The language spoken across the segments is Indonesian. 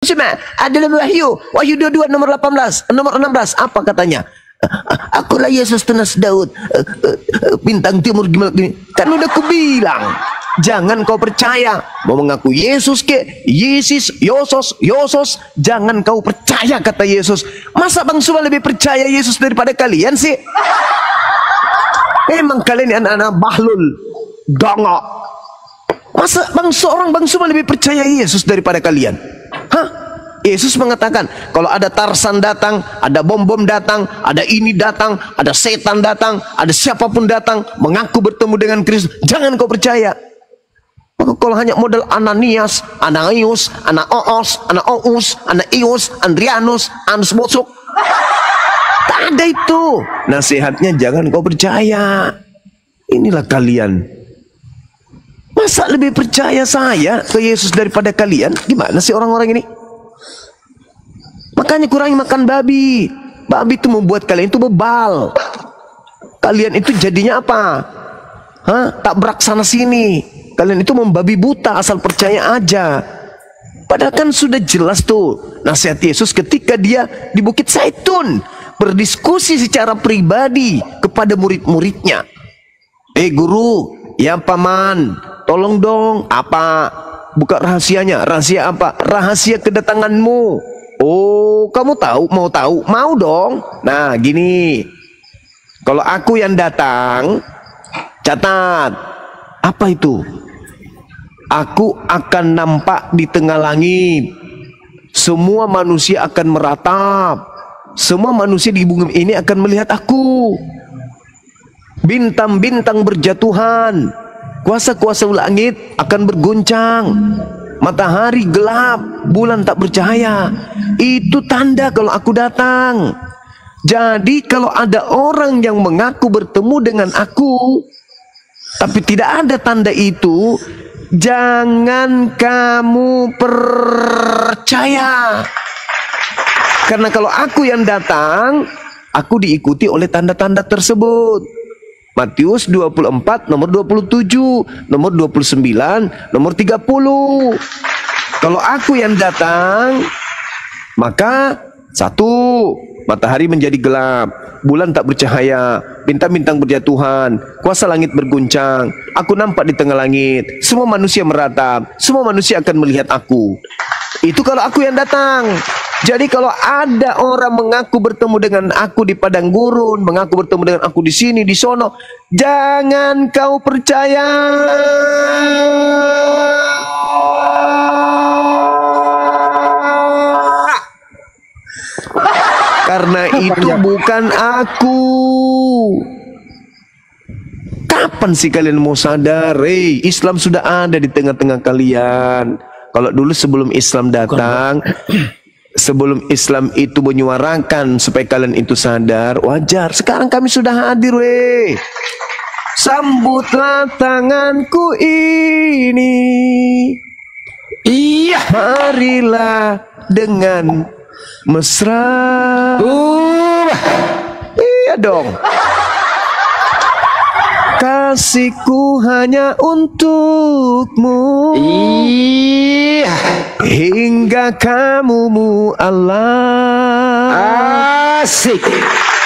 Cuma ada dalam Wahyu 22 nomor 18, nomor 16 apa katanya? Akulah Yesus tunas Daud, bintang timur gimana gini. Kan udah kubilang, jangan kau percaya. Mau mengaku Yesus ke Yosos, jangan kau percaya kata Yesus. Masa Bang Suma lebih percaya Yesus daripada kalian sih? Emang kalian ini anak-anak bahlul, dongok. Masa seorang Bang Suma lebih percaya Yesus daripada kalian? Hah? Yesus mengatakan, kalau ada Tarsan datang, ada bom-bom datang, ada ini datang, ada setan datang, ada siapapun datang, mengaku bertemu dengan Kristus, jangan kau percaya. Maka kalau hanya model Ananias, Anaius, anak Oos, anak Ous, anak Ius, Andrianus, Anus Bosok, tak ada itu. Nasihatnya jangan kau percaya. Inilah kalian. Masa lebih percaya saya ke Yesus daripada kalian? Gimana sih orang-orang ini? Makanya kurangi makan babi. Babi itu membuat kalian itu bebal. Kalian itu jadinya apa? Tak beraksana sini. Kalian itu membabi buta asal percaya aja. Padahal kan sudah jelas tuh nasihat Yesus ketika dia di Bukit Zaitun berdiskusi secara pribadi kepada murid-muridnya. Guru, ya paman, tolong dong, apa? Buka rahasianya. Rahasia apa? Rahasia kedatanganmu. Oh, kamu tahu? Mau tahu? Mau dong. Nah, gini. Kalau aku yang datang, catat. Apa itu? Aku akan nampak di tengah langit. Semua manusia akan meratap. Semua manusia di bumi ini akan melihat aku. Bintang-bintang berjatuhan. Kuasa-kuasa langit akan berguncang. Matahari gelap, bulan tak bercahaya. Itu tanda kalau aku datang. Jadi kalau ada orang yang mengaku bertemu dengan aku, tapi tidak ada tanda itu, jangan kamu percaya. Karena kalau aku yang datang, aku diikuti oleh tanda-tanda tersebut. Matius 24 nomor 27, nomor 29, nomor 30. Kalau aku yang datang, maka satu, matahari menjadi gelap, bulan tak bercahaya, bintang-bintang berjatuhan, kuasa langit berguncang, aku nampak di tengah langit, semua manusia meratap, semua manusia akan melihat aku. Itu kalau aku yang datang. Jadi kalau ada orang mengaku bertemu dengan aku di padang gurun, mengaku bertemu dengan aku di sini, di sono, jangan kau percaya. Karena itu bukan aku. Kapan sih kalian mau sadar? Islam sudah ada di tengah-tengah kalian. Kalau dulu sebelum Islam datang, sebelum Islam itu menyuarakan supaya kalian itu sadar, wajar. Sekarang kami sudah hadir, Sambutlah tanganku ini. Iya, marilah dengan mesra. Iya dong. Kasihku hanya untukmu. Iya. Hingga kamumu Allah. Asik.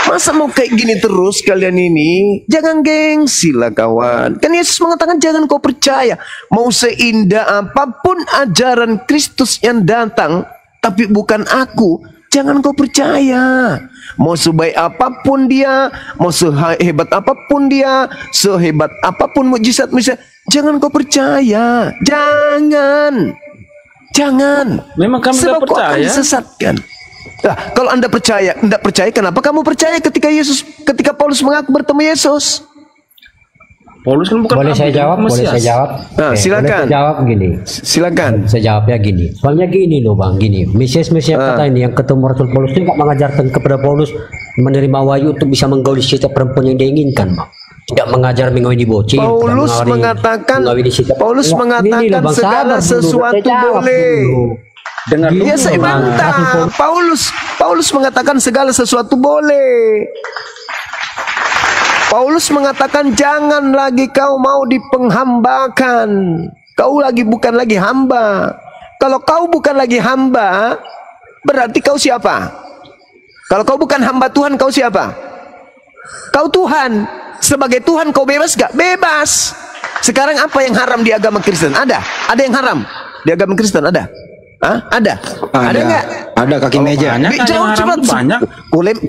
Masa mau kayak gini terus kalian ini? Jangan gengsi lah kawan. Kan Yesus mengatakan jangan kau percaya. Mau seindah apapun ajaran Kristus yang datang, tapi bukan aku, jangan kau percaya. Mau sebaik apapun dia, mau sehebat apapun dia, sehebat apapun mukjizat, jangan kau percaya. Jangan. Memang kami tidak percaya. Akan disesatkan. Nah, kalau Anda percaya, tidak percaya, kenapa kamu percaya ketika Paulus mengaku bertemu Yesus? Paulus kan bukan. Boleh saya jawab? Boleh saya jawab? Nah, silakan. Boleh saya jawab gini. Silakan. Saya jawabnya gini. Soalnya gini loh Bang, gini. Mesias kata ini yang ketemu Rasul Paulus itu nggak mengajarkan kepada Paulus menerima wahyu untuk bisa menggauli setiap perempuan yang dia inginkan, Bang. Tidak mengajar mengawini bocil. Paulus mengatakan segala sesuatu boleh. Iya, saya bantah. Paulus mengatakan segala sesuatu boleh. Paulus mengatakan jangan lagi kau mau dipenghambakan. Kau bukan lagi hamba. Kalau kau bukan lagi hamba, berarti kau siapa? Kalau kau bukan hamba Tuhan, kau siapa? Kau Tuhan. Sebagai Tuhan kau bebas gak? Bebas. Sekarang apa yang haram di agama Kristen? Ada? Ada yang haram di agama Kristen? Ada? Hah? Ada? Ada nggak? Ada kaki meja. Banyak kan yang haram tuh banyak.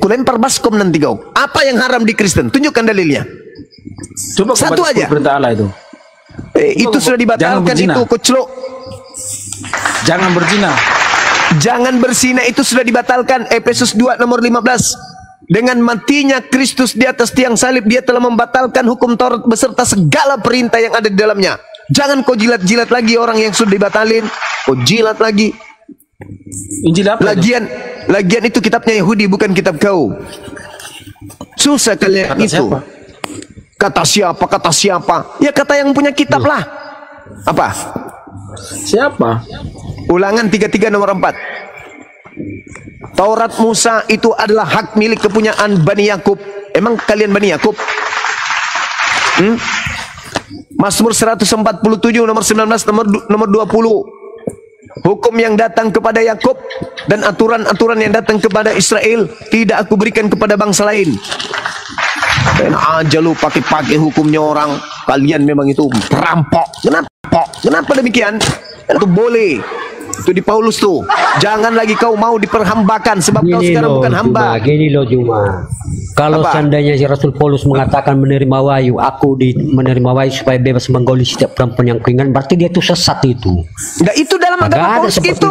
Kulempar baskom nanti kau. Apa yang haram di Kristen? Tunjukkan dalilnya. Coba Satu aja. Perintah Allah itu. Itu sudah dibatalkan itu, koclok. Jangan berzina. Jangan berzina itu sudah dibatalkan. Efesus 2 nomor 15. Dengan matinya Kristus di atas tiang salib, dia telah membatalkan hukum Taurat beserta segala perintah yang ada di dalamnya. Jangan kau jilat-jilat lagi orang yang sudah dibatalin. Kau jilat lagi. Injil apa itu? Lagian itu kitabnya Yahudi, bukan kitab kau. Susah kalian Kata itu. siapa? Kata siapa? Ya kata yang punya kitab lah. Apa? Siapa? Ulangan 33 nomor 4. Taurat Musa itu adalah hak milik kepunyaan Bani Yakub. Emang kalian Bani Yakub? Mazmur 147 nomor 19 nomor 20. Hukum yang datang kepada Yakub dan aturan-aturan yang datang kepada Israel tidak aku berikan kepada bangsa lain. Dan aja lu pakai hukumnya orang. Kalian memang itu perampok. Kenapa demikian? Itu boleh. Itu di Paulus tuh. Jangan lagi kau mau diperhambakan sebab kau sekarang bukan hamba. Gini loh Juma. Kalau seandainya si Rasul Paulus mengatakan menerima wahyu, aku menerima wahyu supaya bebas menggauli setiap perempuan yang keinginan, berarti dia itu sesat itu. Enggak, itu dalam agama Paulus itu.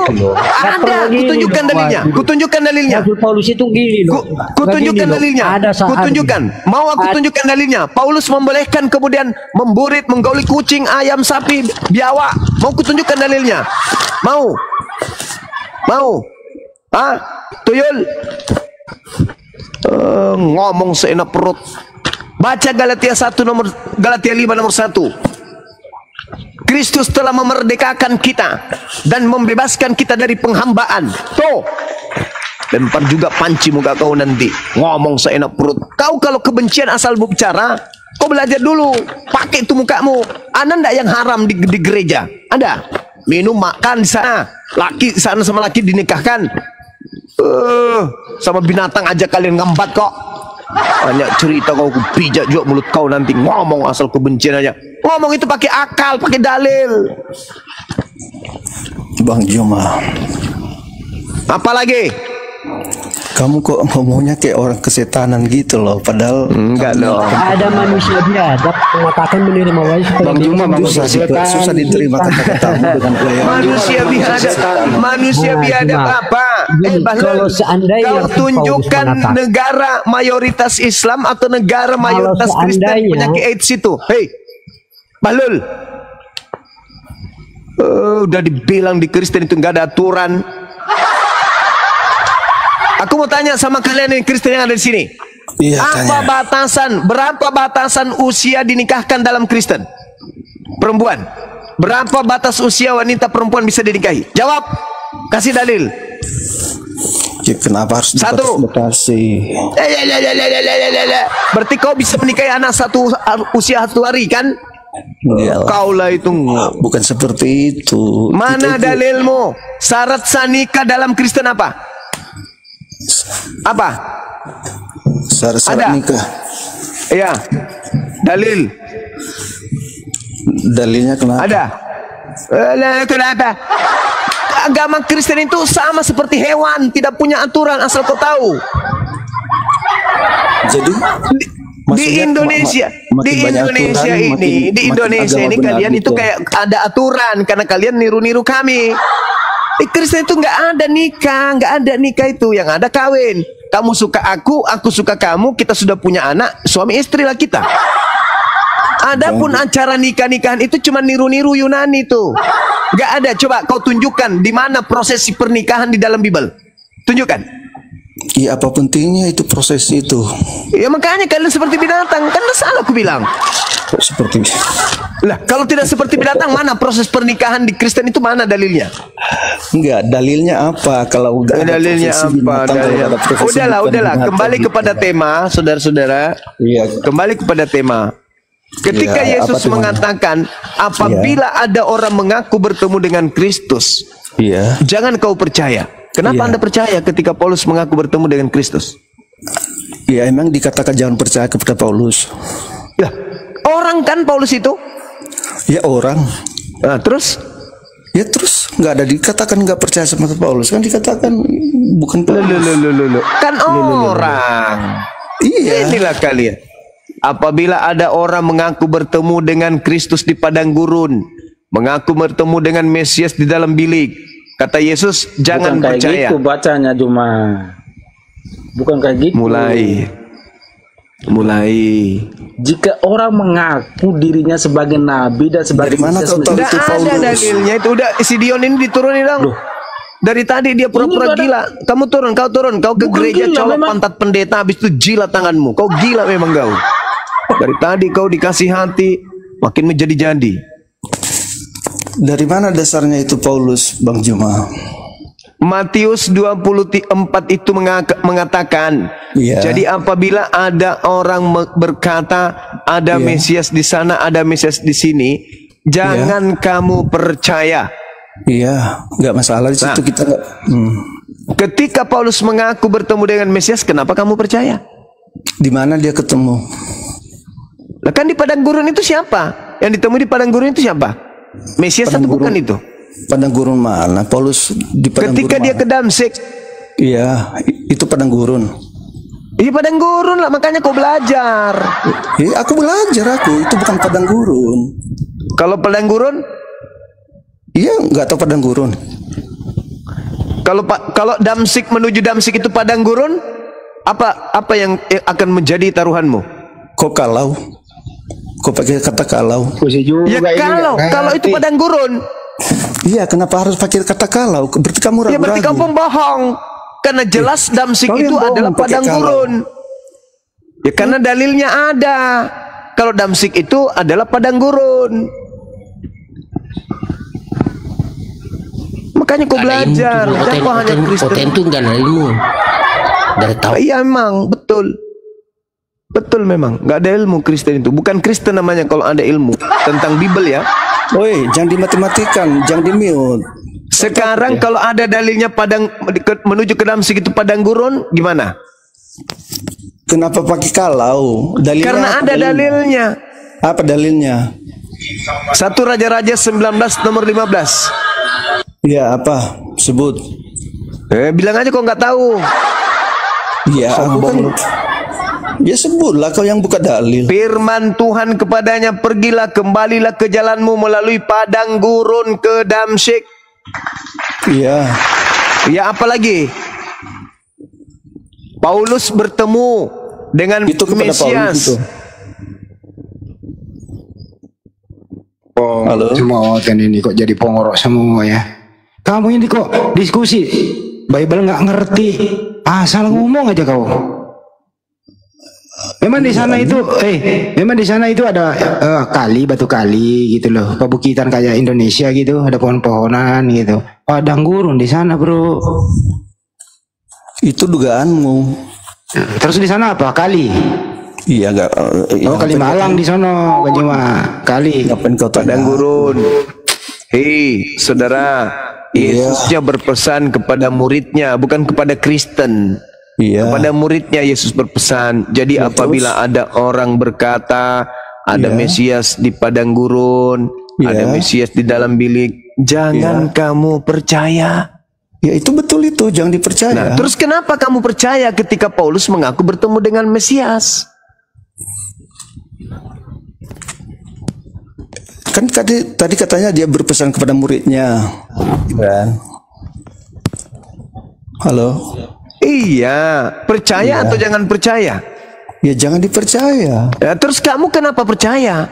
Ada, kutunjukkan dalilnya. Kutunjukkan dalilnya. Rasul Paulus itu gini loh. Kutunjukkan dalilnya. Kutunjukkan. Mau aku tunjukkan dalilnya. Paulus membolehkan kemudian memburit, menggauli kucing, ayam, sapi, biawak. Mau kutunjukkan dalilnya? Mau? Tuyul? Ngomong seenak perut. Baca Galatia 5 nomor 1. Kristus telah memerdekakan kita dan membebaskan kita dari penghambaan. Tuh. Lempar juga panci muka kau nanti. Ngomong seenak perut. Kau kalau kebencian asal bicara, kau belajar dulu. Pakai itu mukamu. Ada ndak yang haram di gereja? Ada. Minum, makan di sana. Laki sana sama laki dinikahkan. Sama binatang aja kalian ngembat kok. Banyak cerita kau, pijak juga mulut kau nanti. Ngomong asal kebencian aja. Ngomong itu pakai akal, pakai dalil. Bang Juma, apa lagi? kamu kok ngomongnya kayak orang kesetanan gitu loh, padahal enggak loh. Ada manusia biadab mengatakan menerima wahyu Bang Juma susah diterima kata-katamu dengan pelayan. Manusia biadab apa? Kalau seandainya kau tunjukkan negara mayoritas Islam atau negara mayoritas Kristen penyakit AIDS itu. Hei, Bahlul, udah dibilang di Kristen itu nggak ada aturan. Aku mau tanya sama kalian yang Kristen yang ada di sini. Iya, berapa batasan usia dinikahkan dalam Kristen? Perempuan. Berapa batas usia wanita perempuan bisa dinikahi? Jawab. Kasih dalil. Ya, kenapa harus dibatasi? Berarti kau bisa menikahi anak usia 1 hari kan? Kaulah itu bukan seperti itu. Mana dalilmu? Syarat sah nikah dalam Kristen apa? Apa? Syarat nikah. Iya. Dalil. Dalilnya kenapa? Ada. Kenapa? Agama Kristen itu sama seperti hewan, tidak punya aturan asal kau tahu. Jadi di Indonesia ini kalian itu kayak ada aturan karena kalian niru-niru kami. Di Kristen itu nggak ada nikah itu, yang ada kawin. Kamu suka aku suka kamu, kita sudah punya anak, suami istri lah kita. Adapun acara nikah-nikahan itu cuma niru-niru Yunani tuh. Nggak ada. Coba kau tunjukkan di mana prosesi pernikahan di dalam Bible. Tunjukkan. Iya, apa pentingnya itu proses itu? Ya makanya kalian seperti binatang, kan salah aku bilang. Seperti lah, kalau tidak seperti binatang, mana proses pernikahan di Kristen itu, mana dalilnya? Enggak, dalilnya apa? Kalau udah dalilnya apa? Udahlah, kembali kepada tema, saudara-saudara. Iya. Kembali kepada tema. Ketika Ya, Yesus apa tuh, mengatakan, apabila ada orang mengaku bertemu dengan Kristus, Iya. jangan kau percaya. Kenapa Iya. Anda percaya ketika Paulus mengaku bertemu dengan Kristus? Ya emang dikatakan jangan percaya kepada Paulus. Ya, orang kan Paulus itu. Ya orang. Nah, terus Ya terus nggak ada dikatakan nggak percaya sama Paulus, kan dikatakan bukan Paulus. kan orang. Iya. Inilah kalian. Apabila ada orang mengaku bertemu dengan Kristus di padang gurun, mengaku bertemu dengan Mesias di dalam bilik, kata Yesus, jangan Bukan kayak percaya. gitu bacanya cuma. Bukan kayak gitu. Mulai. Jika orang mengaku dirinya sebagai nabi dan sebagai Dari mana Mesias, kau tahu Tidak itu ada Paulus? dalilnya itu. Udah si Dion ini diturunin dong. Dari tadi dia pura-pura Ini gila. Kamu turun, kau ke Bukan gereja gila, colok memang. pantat pendeta, habis itu jilat tanganmu. Kau gila memang kau. Dari tadi kau dikasih hati, makin menjadi-jadi. Dari mana dasarnya itu Paulus, Bang Juma? Matius 24 itu mengatakan, Iya. jadi apabila ada orang berkata ada Iya. Mesias di sana, ada Mesias di sini, jangan kamu percaya. Iya, nggak masalah di situ Nah. kita nggak. Ketika Paulus mengaku bertemu dengan Mesias, kenapa kamu percaya? Di mana dia ketemu? Lah kan di padang gurun itu siapa? Yang ditemui di padang gurun itu siapa? Mesias Padang atau bukan gurun. itu? Padang gurun mana? Paulus di padang Ketika gurun dia ke mana? Damsyik, Iya, itu padang gurun. iya padang gurun lah, makanya kau belajar. Aku belajar itu bukan padang gurun. Kalau padang gurun, Iya, nggak tahu padang gurun. kalau Damsyik menuju Damsyik itu padang gurun, apa yang akan menjadi taruhanmu? Kok kalau? Kok pakai kata kalau? Puisi juga Ya ini kalau nggak itu ngerti. padang gurun, Iya, kenapa harus pakai kata kalau? Berarti kamu ya berarti ragu-ragu. kau pembohong. Karena jelas Damsyik kau itu yang bohong adalah pakai padang kalau. gurun. Ya karena dalilnya ada. Kalau Damsyik itu adalah padang gurun. Makanya kau belajar. Jangan kau hanya Kristen. Konten itu enggak ada ilmu. Dari tahu. Iya memang betul. Betul memang. Nggak ada ilmu Kristen itu. Bukan Kristen namanya kalau ada ilmu tentang Bible ya. Woi, jangan dimati-matikan, jangan di-mute. Sekarang kalau ada dalilnya menuju ke Damsyik itu padang gurun, gimana? Kenapa pakai kalau? Dalilnya Karena apa ada dalilnya? dalilnya. Apa dalilnya? 1 Raja-Raja 19 nomor 15. Iya, apa? Sebut. Bilang aja kok nggak tahu. Iya, aku kan. Ya sebutlah kau yang buka dalil. Firman Tuhan kepadanya, pergilah, kembalilah ke jalanmu melalui padang gurun ke Damsyik. Iya. Ya apalagi? Paulus bertemu dengan Itu kepada Paulus Mesias. itu. Oh, Halo? semua kan ini kok jadi pengorok semua ya. Kamu ini kok diskusi Bible nggak ngerti, asal ngomong aja kau. Memang di sana itu, memang di sana itu ada kali, batu kali gitu loh, pebukitan kayak Indonesia gitu, ada pohon-pohonan gitu. Padang gurun di sana bro. Itu dugaanmu. Terus di sana apa? Kali. Iya, enggak. Oh kali Malang di sono, kan cuma kali. Ngapain kau tanya? Padang gurun. Hei, saudara, Yesusnya berpesan kepada muridnya, bukan kepada Kristen. Iya. Kepada muridnya Yesus berpesan. Jadi Ya, apabila ada orang berkata ada Ya. Mesias di padang gurun, Ya. ada Mesias di dalam bilik, jangan kamu percaya. Ya itu betul itu, jangan dipercaya. Nah, terus kenapa kamu percaya ketika Paulus mengaku bertemu dengan Mesias? Kan tadi katanya dia berpesan kepada muridnya. Kan? Halo. Iya, percaya atau jangan percaya? Ya jangan dipercaya. Ya, terus kamu kenapa percaya?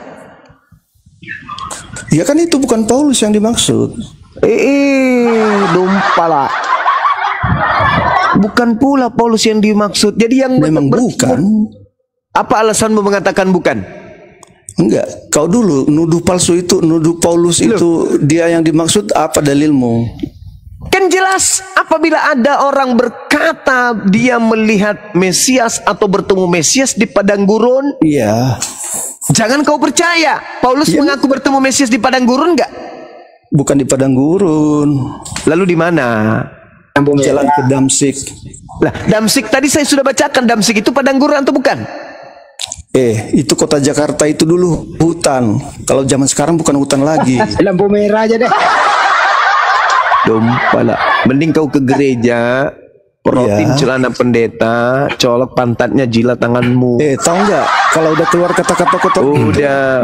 Ya kan itu bukan Paulus yang dimaksud. Dumpala. Bukan pula Paulus yang dimaksud. Jadi yang Memang bukan. Apa alasanmu mengatakan bukan? Enggak. Kau dulu nuduh palsu itu, nuduh Paulus itu dia yang dimaksud, apa dalilmu? Kan jelas apabila ada orang berkata dia melihat Mesias atau bertemu Mesias di padang gurun, Iya. Jangan kau percaya. Paulus mengaku bertemu Mesias di padang gurun enggak? Bukan di padang gurun. Lalu di mana? Jalan ke Damsik. Lah, Damsik tadi saya sudah bacakan. Damsik itu padang gurun atau bukan? Itu kota Jakarta itu dulu hutan. Kalau zaman sekarang bukan hutan lagi. Lampu merah aja deh. Dompala. Mending kau ke gereja, perotin Iya. celana pendeta, colok pantatnya, jilat tanganmu. Tahu nggak? Kalau udah keluar kata-kata kotor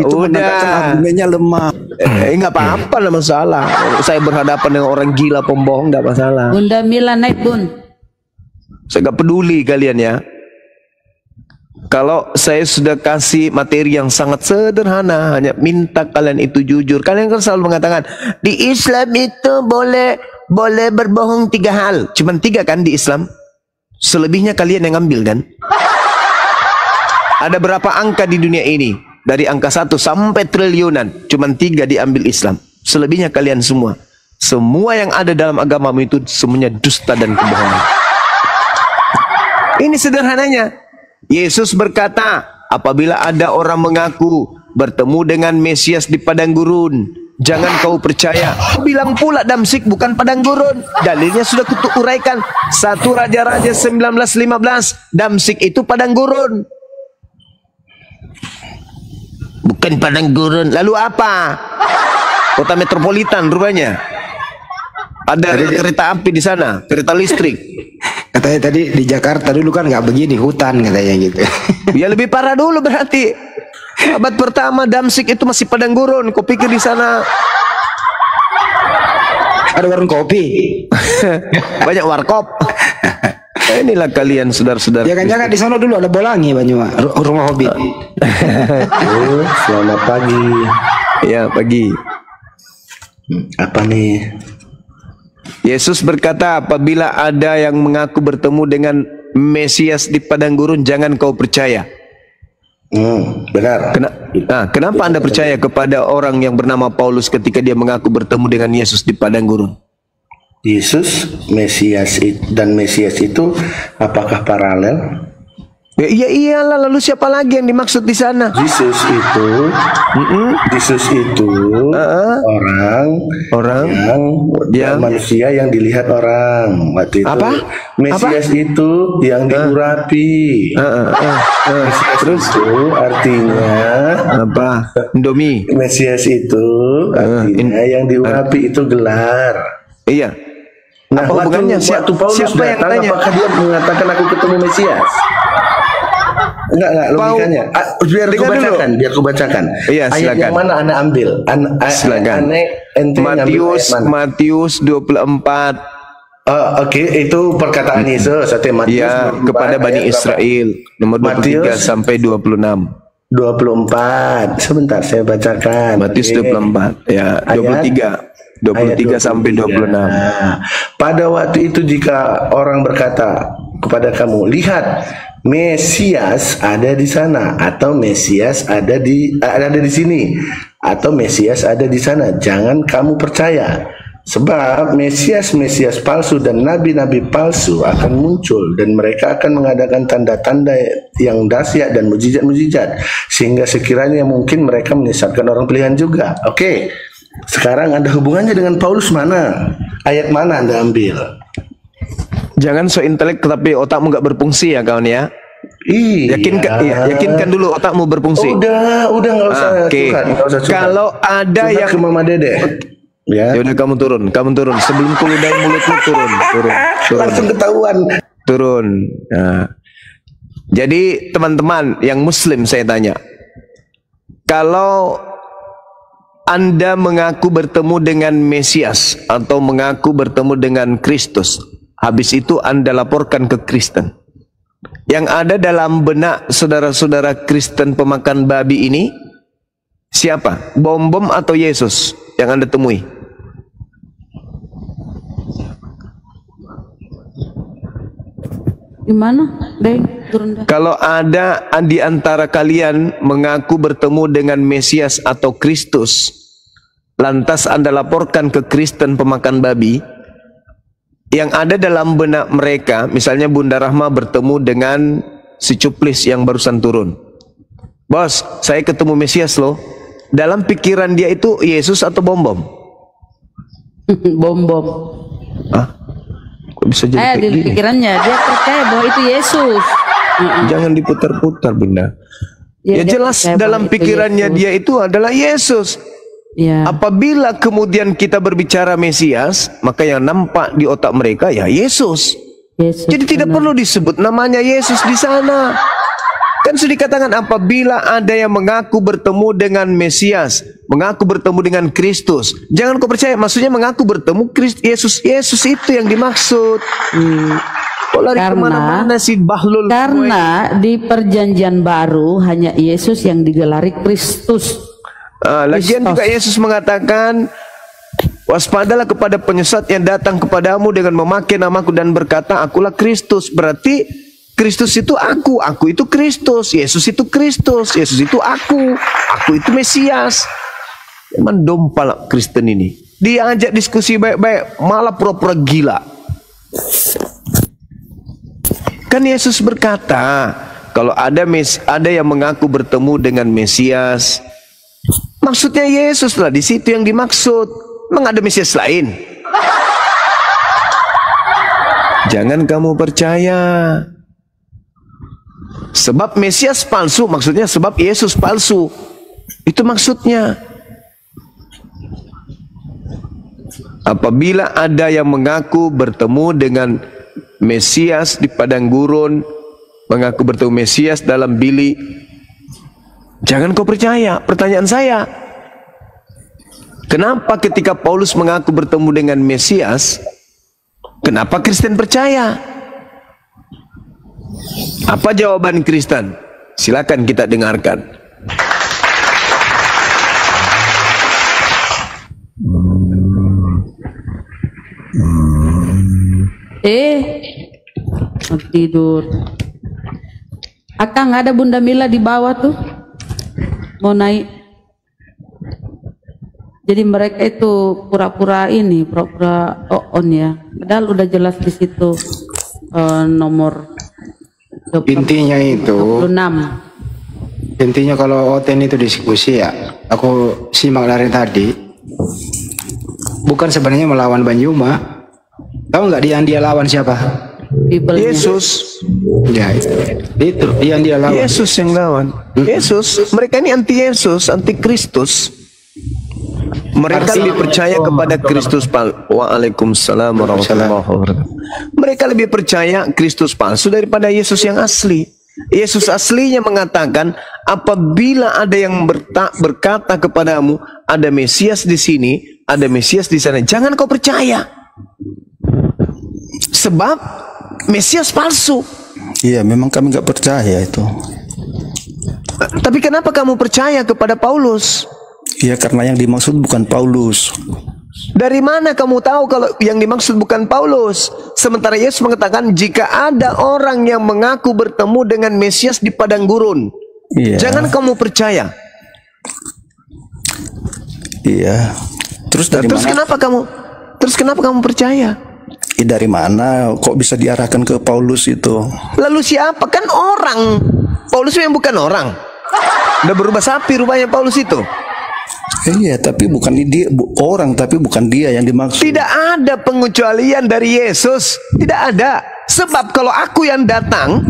itu menandakan argumennya lemah. Nggak apa-apa, nggak masalah. Saya berhadapan dengan orang gila pembohong, nggak masalah. Bunda Mila naik bun. Saya nggak peduli kalian ya. Kalau saya sudah kasih materi yang sangat sederhana, hanya minta kalian itu jujur. Kalian kan selalu mengatakan di Islam itu boleh berbohong 3 hal. Cuman 3 kan di Islam. Selebihnya kalian yang ngambil kan. Ada berapa angka di dunia ini? Dari angka 1 sampai triliunan, cuman 3 diambil Islam. Selebihnya kalian semua. Semua yang ada dalam agamamu itu semuanya dusta dan kebohongan. Ini sederhananya. Yesus berkata, apabila ada orang mengaku bertemu dengan Mesias di padang gurun, jangan kau percaya. Bilang pula Damsik bukan padang gurun. Dalilnya sudah kuturaikan. 1 Raja-Raja 19:15. Damsik itu padang gurun. Bukan padang gurun. Lalu apa? Kota metropolitan rupanya. Ada kereta api di sana, kereta listrik. Katanya tadi di Jakarta dulu kan nggak begini, hutan katanya gitu. Ya lebih parah dulu berarti. Abad pertama Damsik itu masih padang gurun. Kau pikir di sana Ada warung kopi. banyak warkop? Inilah kalian saudara-saudara. Ya kan jangan di sana dulu ada Bolangi Banyumas, rumah hobi. Selamat pagi. Ya, pagi. Apa nih? Yesus berkata, apabila ada yang mengaku bertemu dengan Mesias di padang gurun, jangan kau percaya. Benar. Kenapa Anda percaya kepada orang yang bernama Paulus ketika dia mengaku bertemu dengan Yesus di padang gurun? Yesus, Mesias dan Mesias itu apakah paralel? Ya iyalah, lalu siapa lagi yang dimaksud di sana? Yesus itu orang yang manusia yang dilihat orang waktu itu. Apa? Mesias itu yang diurapi. Mesias itu artinya apa? Indomie. Mesias itu artinya yang diurapi, itu gelar. Iya. Nah, apa hubungannya? waktu Paulus Siapa yang datang, tanya? apakah dia mengatakan aku ketemu Mesias? Enggak logikanya. Biar ku bacakan. Iya, ayat silakan. yang mana Anda ambil? Silakan. Matius 24. Oke, itu perkataan Yesus. Matius Ya, kepada Bani Israel nomor 23 sampai 26. 24. Sebentar saya bacakan. Matius 24 ya, 23 sampai 26. Pada waktu itu jika orang berkata kepada kamu, lihat Mesias ada di sana, atau Mesias ada di sini, atau Mesias ada di sana, jangan kamu percaya. Sebab Mesias palsu dan nabi-nabi palsu akan muncul, dan mereka akan mengadakan tanda-tanda yang dahsyat dan mujizat-mujizat, sehingga sekiranya mungkin mereka menyesatkan orang pilihan juga. Oke, sekarang ada hubungannya dengan Paulus mana? Ayat mana Anda ambil? Jangan so intelek tapi otakmu nggak berfungsi ya kawan ya. Iya. Yakinkan dulu otakmu berfungsi. Udah nggak usah curhat, nggak usah curhat. Kalau ada Curhat yang ke Mama Dede. Ya. Ya udah kamu turun. Sebelum kuludahi mulutmu turun. Langsung ketahuan. Turun. Nah. Jadi teman-teman yang Muslim saya tanya, kalau Anda mengaku bertemu dengan Mesias atau mengaku bertemu dengan Kristus, habis itu Anda laporkan ke Kristen. Yang ada dalam benak saudara-saudara Kristen pemakan babi ini siapa? Bom-bom atau Yesus yang Anda temui? Gimana? Deh, turun dah. Kalau ada di antara kalian mengaku bertemu dengan Mesias atau Kristus, lantas Anda laporkan ke Kristen pemakan babi, yang ada dalam benak mereka, misalnya Bunda Rahma bertemu dengan si Cuplis yang barusan turun. Bos, saya ketemu Mesias loh. Dalam pikiran dia itu Yesus atau bom-bom? Bom-bom. Hah? Kok bisa jadi kayak Di gini? pikirannya dia percaya bahwa itu Yesus. Jangan diputar-putar, Bunda. Ya dia jelas percaya dalam bahwa itu pikirannya Yesus. dia itu adalah Yesus. Ya. Apabila kemudian kita berbicara Mesias, maka yang nampak di otak mereka ya Yesus. Yesus. Jadi tidak perlu disebut namanya Yesus di sana. Kan sudah dikatakan apabila ada yang mengaku bertemu dengan Mesias, mengaku bertemu dengan Kristus, jangan kau percaya. Maksudnya mengaku bertemu Yesus. Yesus itu yang dimaksud. Kok lari kemana-mana si Bahlul? Karena di perjanjian baru hanya Yesus yang digelari Kristus. Lagian juga Yesus mengatakan, waspadalah kepada penyesat yang datang kepadamu dengan memakai namaku dan berkata, akulah Kristus. Berarti Kristus itu aku itu Kristus, Yesus itu Kristus, Yesus itu aku itu Mesias. Emang dompal Kristen ini. Dia ajak diskusi baik-baik, malah pura-pura gila. Kan Yesus berkata, kalau ada yang mengaku bertemu dengan Mesias, maksudnya Yesus lah, di situ yang dimaksud. Memang ada Mesias lain? Jangan kamu percaya. Sebab Mesias palsu, maksudnya sebab Yesus palsu. Itu maksudnya. Apabila ada yang mengaku bertemu dengan Mesias di padang gurun, mengaku bertemu Mesias dalam bilik, jangan kau percaya. Pertanyaan saya, kenapa ketika Paulus mengaku bertemu dengan Mesias, kenapa Kristen percaya? Apa jawaban Kristen? Silakan kita dengarkan. Mau tidur. Akang ada Bunda Mila di bawah tuh. Mau naik. Jadi mereka itu pura-pura on ya. Padahal udah jelas di situ nomor 26. Intinya kalau Oten itu diskusi ya, aku simak dari tadi, bukan sebenarnya melawan Banjuma. Tahu nggak yang dia lawan siapa? Bibelnya. Yesus. Ya itu yang dia lawan. Yesus yang lawan. Yesus. Mereka ini anti Yesus, anti Kristus. Mereka lebih percaya kepada Kristus palsu. Waalaikumsalam warahmatullahi wabarakatuh. Mereka lebih percaya Kristus palsu daripada Yesus yang asli. Yesus aslinya mengatakan, apabila ada yang berkata kepadamu, ada Mesias di sini, ada Mesias di sana, jangan kau percaya. Sebab Mesias palsu. Iya, memang kami nggak percaya itu. Tapi kenapa kamu percaya kepada Paulus? Iya, karena yang dimaksud bukan Paulus. Dari mana kamu tahu kalau yang dimaksud bukan Paulus? Sementara Yesus mengatakan, jika ada orang yang mengaku bertemu dengan Mesias di padang gurun, Iya. jangan kamu percaya. Iya. Terus dari mana? Terus kenapa kamu percaya? Dari mana kok bisa diarahkan ke Paulus itu? Lalu siapa? Kan orang. Paulus yang bukan orang. Udah berubah sapi rupanya Paulus itu. Iya, tapi bukan dia orang, tapi bukan dia yang dimaksud. Tidak ada pengecualian dari Yesus. Tidak ada. Sebab kalau aku yang datang,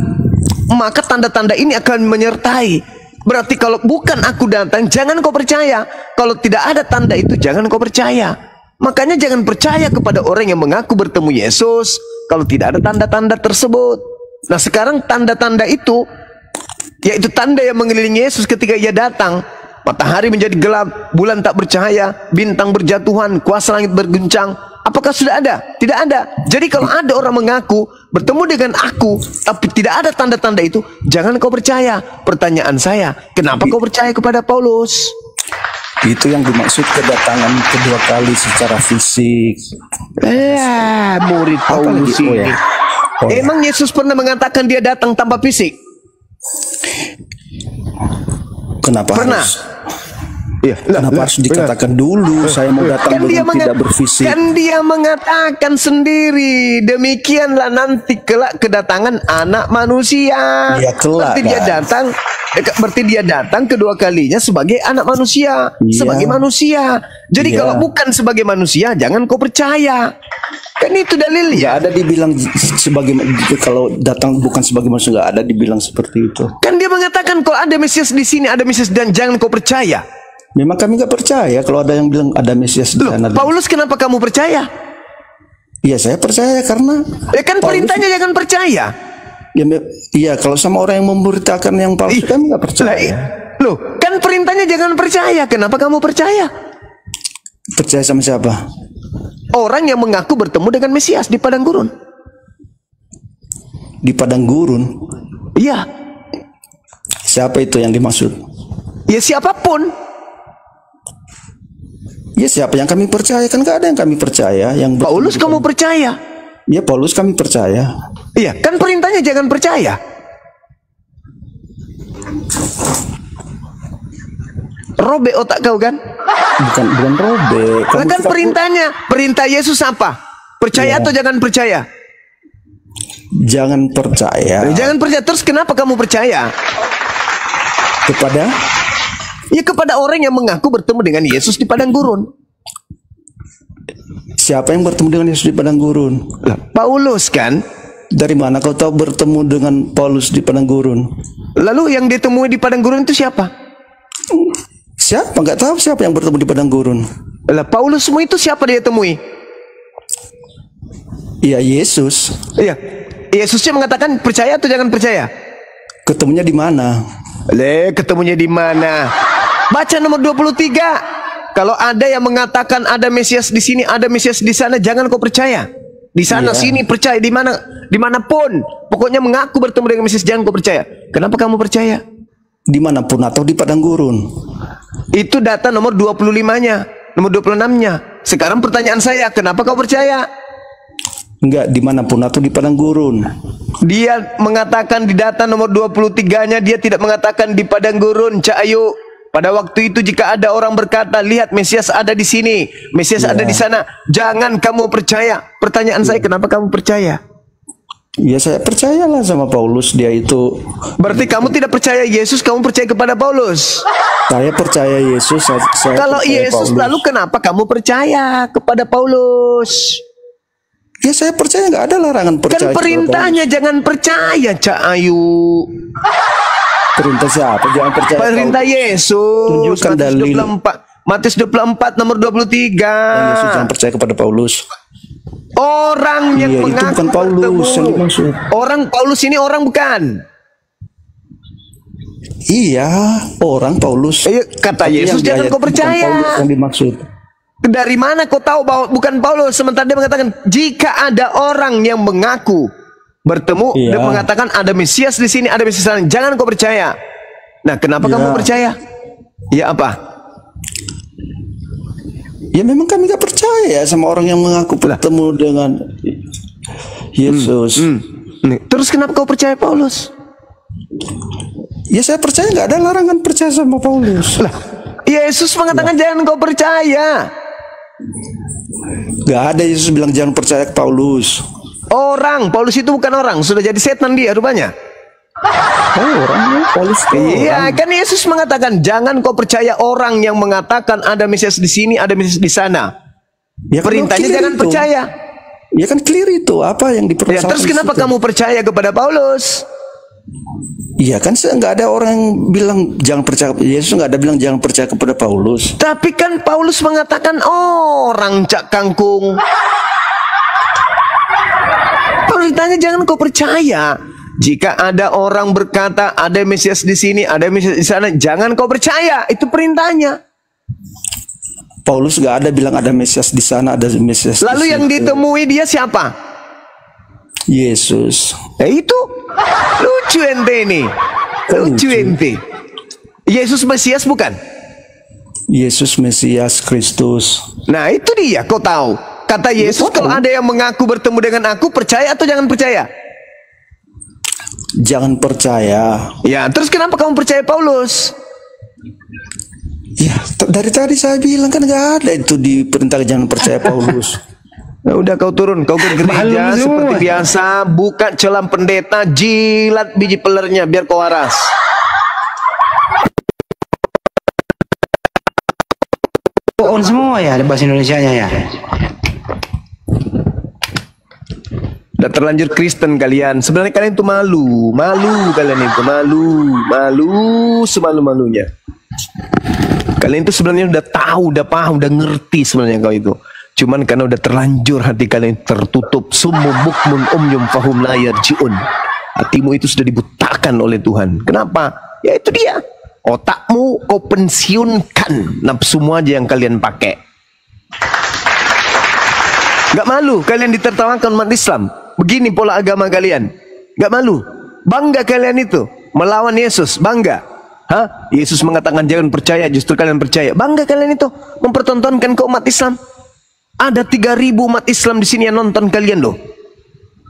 maka tanda-tanda ini akan menyertai. Berarti kalau bukan aku datang, jangan kau percaya. Kalau tidak ada tanda itu, jangan kau percaya. Makanya jangan percaya kepada orang yang mengaku bertemu Yesus kalau tidak ada tanda-tanda tersebut. Nah sekarang tanda-tanda itu, yaitu tanda yang mengelilingi Yesus ketika ia datang. Matahari menjadi gelap, bulan tak bercahaya, bintang berjatuhan, kuasa langit berguncang. Apakah sudah ada? Tidak ada. Jadi kalau ada orang mengaku bertemu dengan aku, tapi tidak ada tanda-tanda itu, jangan kau percaya. Pertanyaan saya, kenapa kau percaya kepada Paulus? Itu yang dimaksud kedatangan kedua kali secara fisik. Murid Paulus lagi? Oh, ini. ya. Oh, ya. Emang Yesus pernah mengatakan dia datang tanpa fisik? Kenapa Pernah. harus? Kenapa harus dikatakan dulu saya mau datang dengan tidak berfisik? Kan dia mengatakan sendiri, demikianlah nanti kelak kedatangan anak manusia. Ya, kelak, berarti dia datang kedua kalinya sebagai anak manusia, sebagai manusia. Jadi kalau bukan sebagai manusia, jangan kau percaya. Kan itu dalilnya. Nggak ada dibilang sebagai, kalau datang bukan sebagai manusia, nggak ada dibilang seperti itu. Kan dia mengatakan kalau ada Mesias di sini, ada Mesias, dan jangan kau percaya. Memang kami nggak percaya kalau ada yang bilang ada Mesias di sana. Paulus, kenapa kamu percaya? Iya, saya percaya karena Ya kan Paulus, perintahnya jangan percaya. Iya, kalau sama orang yang memberitakan yang palsu kami nggak percaya. Loh, kan perintahnya jangan percaya. Kenapa kamu percaya? Percaya sama siapa? Orang yang mengaku bertemu dengan Mesias di padang gurun. Di padang gurun? Iya. Siapa itu yang dimaksud? Ya siapapun. Ya siapa yang kami percaya, kan gak ada yang kami percaya. Yang Paulus kamu percaya? Ya Paulus kami percaya. Iya, kan perintahnya jangan percaya. Robek otak kau kan? Bukan robek. Lah kan perintahnya, perintah Yesus apa? Percaya atau jangan percaya? Jangan percaya. Jangan percaya. Terus kenapa kamu percaya? Kepada? Ya kepada orang yang mengaku bertemu dengan Yesus di padang gurun. Siapa yang bertemu dengan Yesus di padang gurun? Paulus kan? Dari mana kau tahu bertemu dengan Paulus di padang gurun? Lalu yang ditemui di padang gurun itu siapa? Siapa? Nggak tahu siapa yang bertemu di padang gurun. Lah Paulus semua itu siapa dia temui? Iya, Yesus. Iya. Yesusnya mengatakan percaya atau jangan percaya? Ketemunya di mana? Ketemunya di mana? Baca nomor 23. Kalau ada yang mengatakan ada Mesias di sini, ada Mesias di sana, jangan kau percaya. Di sana sini percaya, di mana, dimanapun. Pokoknya mengaku bertemu dengan Mesias, jangan kau percaya. Kenapa kamu percaya? Dimanapun atau di padang gurun? Itu data nomor 25-nya, nomor 26-nya. Sekarang pertanyaan saya, kenapa kau percaya? Enggak, dimanapun atau di padang gurun. Dia mengatakan di data nomor 23-nya, dia tidak mengatakan di padang gurun, Cak Ayu. Pada waktu itu jika ada orang berkata, lihat Mesias ada di sini, Mesias ada di sana, jangan kamu percaya. Pertanyaan saya, kenapa kamu percaya? Ya saya percayalah sama Paulus, dia itu. Berarti kamu tidak percaya Yesus, kamu percaya kepada Paulus. Saya percaya Yesus. Kalau Yesus, Paulus. Lalu kenapa kamu percaya kepada Paulus? Ya saya percaya, nggak ada larangan percaya. Kan perintahnya jangan percaya, Cak Ayu. Perintah siapa? Jangan percaya. Perintah Yesus. Tunjukkan dalil. Matius 24 nomor 23. Yesus jangan percaya kepada Paulus. Orang yang itu mengaku bukan Paulus yang dimaksud. Orang Paulus ini orang bukan? Iya, orang Paulus. Kata Yesus jangan kau percaya. Bukan Paulus yang dimaksud. Dari mana kau tahu bahwa bukan Paulus? Sementara dia mengatakan jika ada orang yang mengaku bertemu dan mengatakan ada Mesias di sini, ada Mesias di sana, jangan kau percaya. Nah, kenapa kamu percaya? Ya apa? Ya memang kami gak percaya sama orang yang mengaku bertemu dengan Yesus. Terus kenapa kau percaya Paulus? Ya saya percaya, nggak ada larangan percaya sama Paulus. Lah, Yesus mengatakan jangan kau percaya. Gak ada Yesus bilang jangan percaya ke Paulus. Paulus itu bukan orang, sudah jadi setan dia rupanya. Orang Paulus. Iya, kan Yesus mengatakan jangan kau percaya orang yang mengatakan ada Mesias di sini, ada Mesias di sana. Ya, perintahnya jangan itu percaya. Ya kan clear itu apa yang diperlukan. Ya, terus kenapa kamu percaya kepada Paulus? Iya kan nggak ada orang yang bilang jangan percaya. Yesus nggak ada bilang jangan percaya kepada Paulus. Tapi kan Paulus mengatakan orang Cak Kangkung. Perintahnya jangan kau percaya. Jika ada orang berkata ada Mesias di sini, ada Mesias di sana, jangan kau percaya. Itu perintahnya. Paulus nggak ada bilang ada Mesias di sana, ada Mesias. Lalu yang ditemui dia siapa? Yesus. Itu lucu ente ini. Lucu ente. Yesus Mesias bukan? Yesus Mesias Kristus. Nah itu dia, kau tahu. Kata Yesus, kalau ada yang mengaku bertemu dengan aku, percaya atau jangan percaya? Jangan percaya. Ya, terus kenapa kamu percaya Paulus? Ya, dari tadi saya bilang kan nggak ada itu di perintah jangan percaya Paulus. Nah, udah kau turun, kau ke gereja seperti biasa, buka celam pendeta, jilat biji pelernya biar kau waras. On semua ya bahasa Indonesianya ya. Udah terlanjur Kristen kalian. Sebenarnya kalian itu malu kalian itu malu semalu-malunya. Kalian itu sebenarnya udah tahu, udah paham, udah ngerti sebenarnya kau itu. Cuman karena udah terlanjur hati kalian tertutup, summu bukmun umyum fahum la yarji'un. Hatimu itu sudah dibutakan oleh Tuhan. Kenapa? Ya itu dia. Otakmu kau pensiunkan nafsumu aja yang kalian pakai. Gak malu kalian ditertawakan umat Islam. Begini pola agama kalian. Gak malu. Bangga kalian itu melawan Yesus, bangga. Hah? Yesus mengatakan jangan percaya, justru kalian percaya. Bangga kalian itu mempertontonkan ke umat Islam. Ada 3.000 umat Islam di sini yang nonton kalian loh.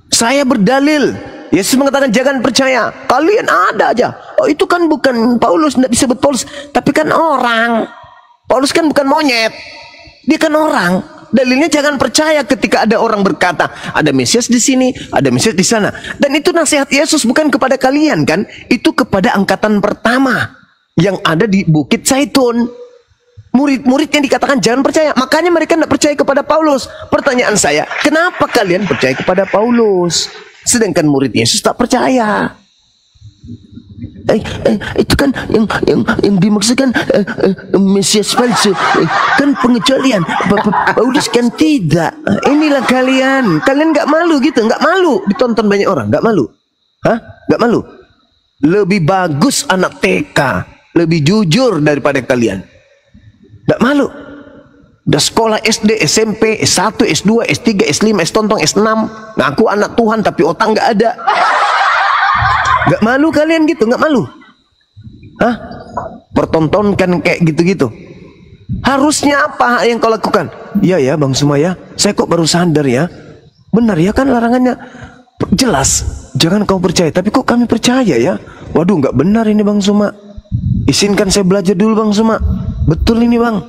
Saya berdalil. Yesus mengatakan jangan percaya. Kalian ada aja. Oh itu kan bukan Paulus, tidak disebut Paulus, tapi kan orang. Paulus kan bukan monyet. Dia kan orang. Dalilnya jangan percaya ketika ada orang berkata ada Mesias di sini, ada Mesias di sana. Dan itu nasihat Yesus bukan kepada kalian kan? Itu kepada angkatan pertama yang ada di Bukit Zaitun. Murid-murid yang dikatakan jangan percaya, makanya mereka tidak percaya kepada Paulus. Pertanyaan saya, kenapa kalian percaya kepada Paulus sedangkan murid Yesus tak percaya? Itu kan yang dimaksudkan Mesias palsu, kan pengecualian. Paulus kan tidak. Inilah kalian nggak malu gitu, nggak malu ditonton banyak orang, nggak malu, nggak malu. Lebih bagus anak TK lebih jujur daripada kalian. Nggak malu. Udah sekolah SD, SMP, S1, S2, S3, S5, S tontong, S6, ngaku anak Tuhan tapi otak nggak ada. Nggak malu kalian gitu, nggak malu. Pertontonkan kayak gitu-gitu. Harusnya apa yang kau lakukan? Iya ya Bang Suma ya, saya kok baru sadar ya. Benar ya kan larangannya jelas, jangan kau percaya, tapi kok kami percaya ya. Waduh nggak benar ini Bang Suma. Izinkan saya belajar dulu Bang Suma. Betul ini Bang,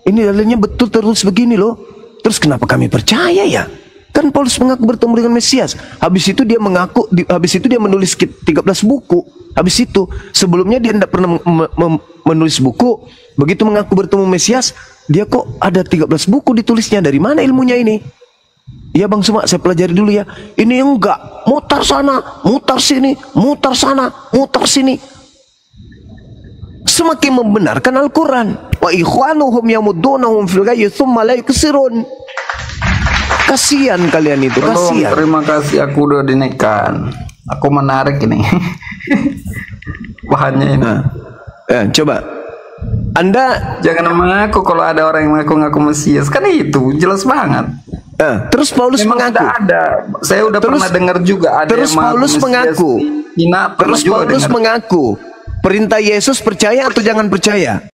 ini dalilnya betul terus begini loh. Terus kenapa kami percaya ya? Kan Paulus mengaku bertemu dengan Mesias. Habis itu dia mengaku, habis itu dia menulis 13 buku. Habis itu sebelumnya dia tidak pernah menulis buku. Begitu mengaku bertemu Mesias, dia kok ada 13 buku ditulisnya. Dari mana ilmunya ini? Ya Bang Suma, saya pelajari dulu ya. Ini enggak, mutar sana, mutar sini, mutar sana, mutar sini. Semakin membenarkan Al-Quran. Wa ikhwanuhum yamuddunahum fil ghayyi tsumma la yuksirun. Kasihan kalian itu, kasihan. Terima kasih, aku udah dinaikkan. Aku menarik ini. Bahannya ini. Coba. Anda jangan mengaku kalau ada orang yang mengaku-ngaku Mesias. Kan itu jelas banget. Terus Paulus mengaku. Ada. Saya udah pernah dengar juga ada. Terus Paulus mengaku. Terus Paulus mengaku. Perintah Yesus percaya atau jangan percaya?